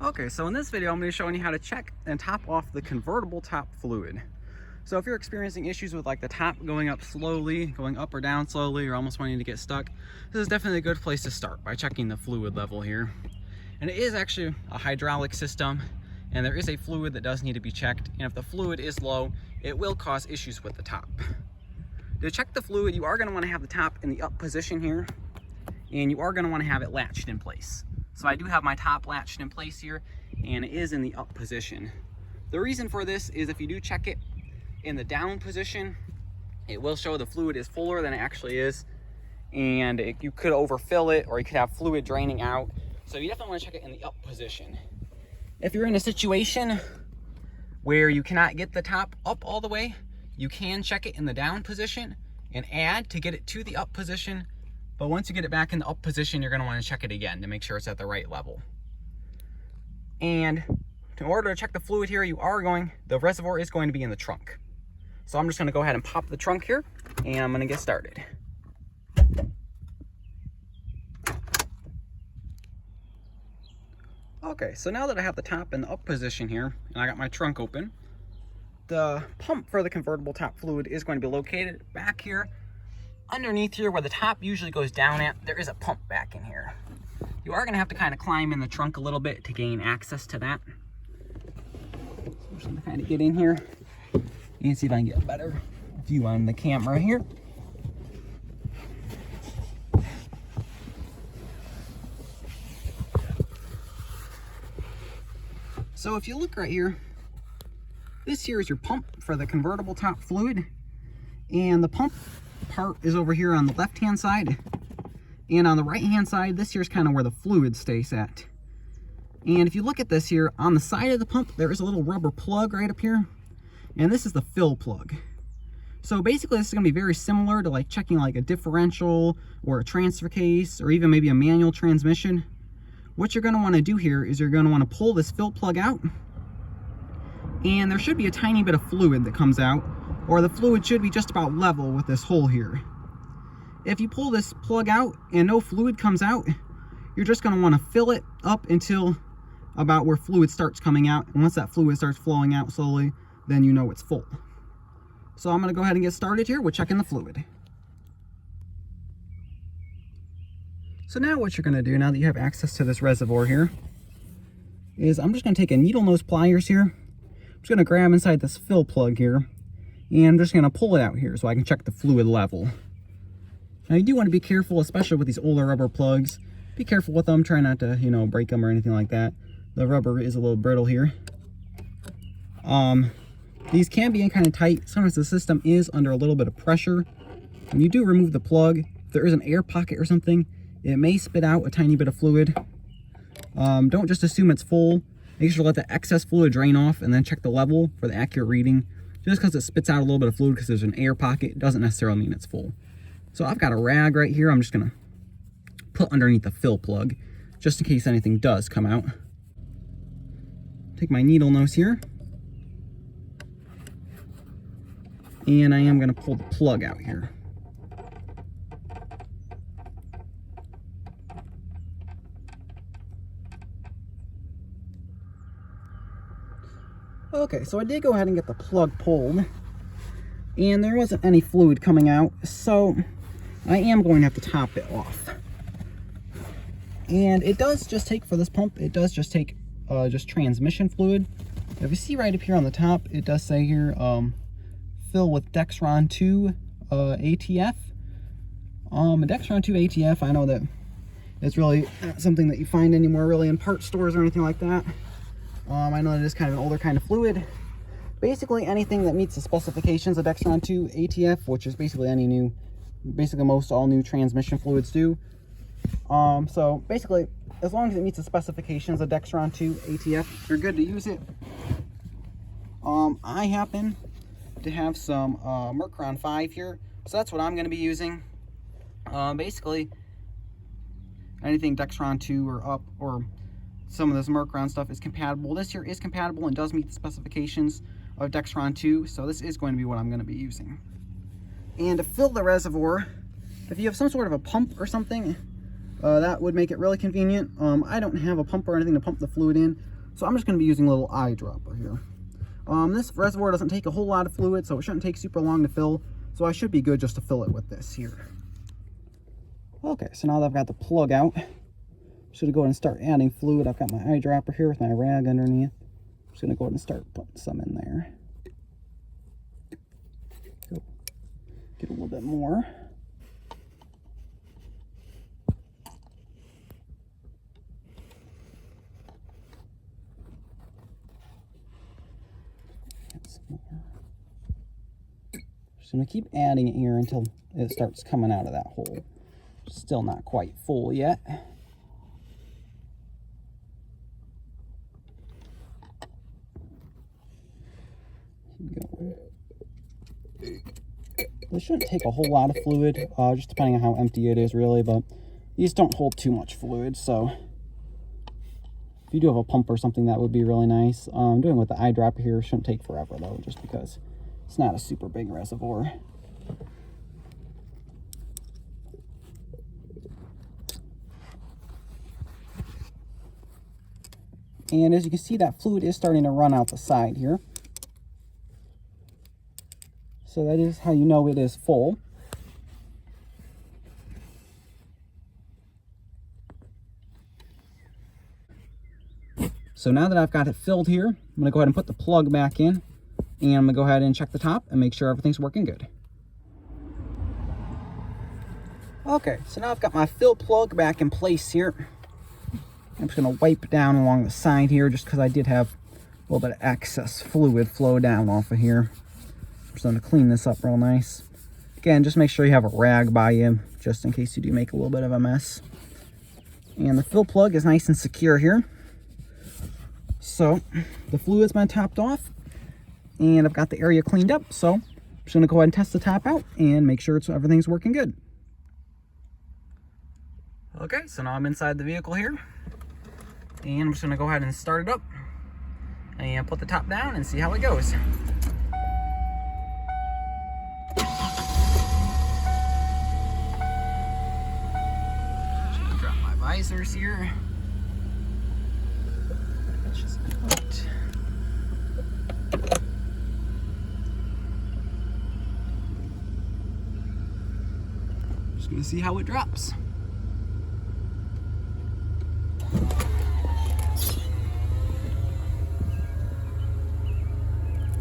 Okay, so in this video, I'm going to be showing you how to check and top off the convertible top fluid. So if you're experiencing issues with like the top going up slowly, going up or down slowly, or almost wanting to get stuck, this is definitely a good place to start by checking the fluid level here. And it is actually a hydraulic system, and there is a fluid that does need to be checked. And if the fluid is low, it will cause issues with the top. To check the fluid, you are going to want to have the top in the up position here, and you are going to want to have it latched in place. So I do have my top latched in place here, and it is in the up position. The reason for this is if you do check it in the down position, it will show the fluid is fuller than it actually is, and you could overfill it, or you could have fluid draining out. So you definitely want to check it in the up position. If you're in a situation where you cannot get the top up all the way, you can check it in the down position and add to get it to the up position. But once you get it back in the up position, you're going to want to check it again to make sure it's at the right level. And in order to check the fluid here, the reservoir is going to be in the trunk. So I'm just going to go ahead and pop the trunk here, and I'm going to get started. Okay, so now that I have the top in the up position here, and I got my trunk open, the pump for the convertible top fluid is going to be located back here. Underneath here where the top usually goes down at, there is a pump back in here. You are going to have to kind of climb in the trunk a little bit to gain access to that. So I'm just going to kind of get in here and see if I can get a better view on the camera here. So if you look right here, this here is your pump for the convertible top fluid, and the pump part is over here on the left hand side, and on the right hand side, this here is kind of where the fluid stays at. And if you look at this here, on the side of the pump, there is a little rubber plug right up here, and this is the fill plug. So basically this is going to be very similar to like checking like a differential or a transfer case, or even maybe a manual transmission. What you're going to want to do here is you're going to want to pull this fill plug out, and there should be a tiny bit of fluid that comes out, or the fluid should be just about level with this hole here. If you pull this plug out and no fluid comes out, you're just going to want to fill it up until about where fluid starts coming out. And once that fluid starts flowing out slowly, then you know it's full. So I'm going to go ahead and get started here with checking the fluid. So now what you're going to do, now that you have access to this reservoir here, is I'm just going to take a needle nose pliers here. I'm just going to grab inside this fill plug here, and I'm just going to pull it out here so I can check the fluid level. Now you do want to be careful, especially with these older rubber plugs. Be careful with them, try not to, break them or anything like that. The rubber is a little brittle here. These can be kind of tight. Sometimes the system is under a little bit of pressure. When you do remove the plug, if there is an air pocket or something, it may spit out a tiny bit of fluid. Don't just assume it's full. Make sure to let the excess fluid drain off and then check the level for the accurate reading. Just because it spits out a little bit of fluid because there's an air pocket doesn't necessarily mean it's full. So I've got a rag right here. I'm just going to put underneath the fill plug just in case anything does come out. Take my needle nose here, and I am going to pull the plug out here. Okay, so I did go ahead and get the plug pulled, and there wasn't any fluid coming out, so I am going to have to top it off. And it does just take, for this pump, it does just take just transmission fluid. If you see right up here on the top, it does say here, fill with Dexron 2 ATF. Dexron 2 ATF, I know that it's really not something that you find anymore really in part stores or anything like that. I know that it is kind of an older kind of fluid. Basically anything that meets the specifications of Dexron 2 ATF, which is basically most all new transmission fluids do. So basically, as long as it meets the specifications of Dexron 2 ATF, you're good to use it. I happen to have some Mercron 5 here, so that's what I'm going to be using. Basically, anything Dexron 2 or up, or some of this Mercron stuff is compatible. This here is compatible and does meet the specifications of Dexron 2, so this is going to be what I'm going to be using. And to fill the reservoir, if you have some sort of a pump or something, That would make it really convenient. I don't have a pump or anything to pump the fluid in, so I'm just going to be using a little eyedropper here. This reservoir doesn't take a whole lot of fluid, so it shouldn't take super long to fill, so I should be good just to fill it with this here. Okay, so now that I've got the plug out, I'm just going to go ahead and start adding fluid. I've got my eyedropper here with my rag underneath. I'm just going to go ahead and start putting some in there. Go. Get a little bit more. Just going to keep adding it here until it starts coming out of that hole. Still not quite full yet. Keep going. This shouldn't take a whole lot of fluid, just depending on how empty it is really, but these don't hold too much fluid, so if you do have a pump or something, that would be really nice. Doing with the eyedropper here shouldn't take forever though, just because it's not a super big reservoir. And as you can see, that fluid is starting to run out the side here. So that is how you know it is full. So now that I've got it filled here, I'm going to go ahead and put the plug back in. And I'm going to go ahead and check the top and make sure everything's working good. Okay, so now I've got my fill plug back in place here. I'm just going to wipe down along the side here just because I did have a little bit of excess fluid flow down off of here. I'm just going to clean this up real nice. Again, just make sure you have a rag by you just in case you do make a little bit of a mess. And the fill plug is nice and secure here. So the fluid's been topped off and I've got the area cleaned up. So I'm just going to go ahead and test the top out and make sure everything's working good. Okay, so now I'm inside the vehicle here. And I'm just going to go ahead and start it up and put the top down and see how it goes. Drop my visors here. That's just out. Just going to see how it drops.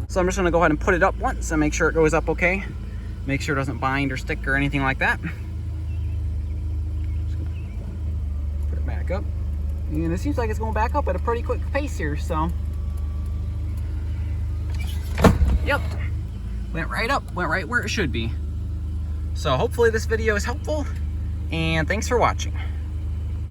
So I'm just going to go ahead and put it up once and make sure it goes up okay. Make sure it doesn't bind or stick or anything like that. Just put it back up. And it seems like it's going back up at a pretty quick pace here, so. Yep. Went right up, went right where it should be. So hopefully this video is helpful, and thanks for watching.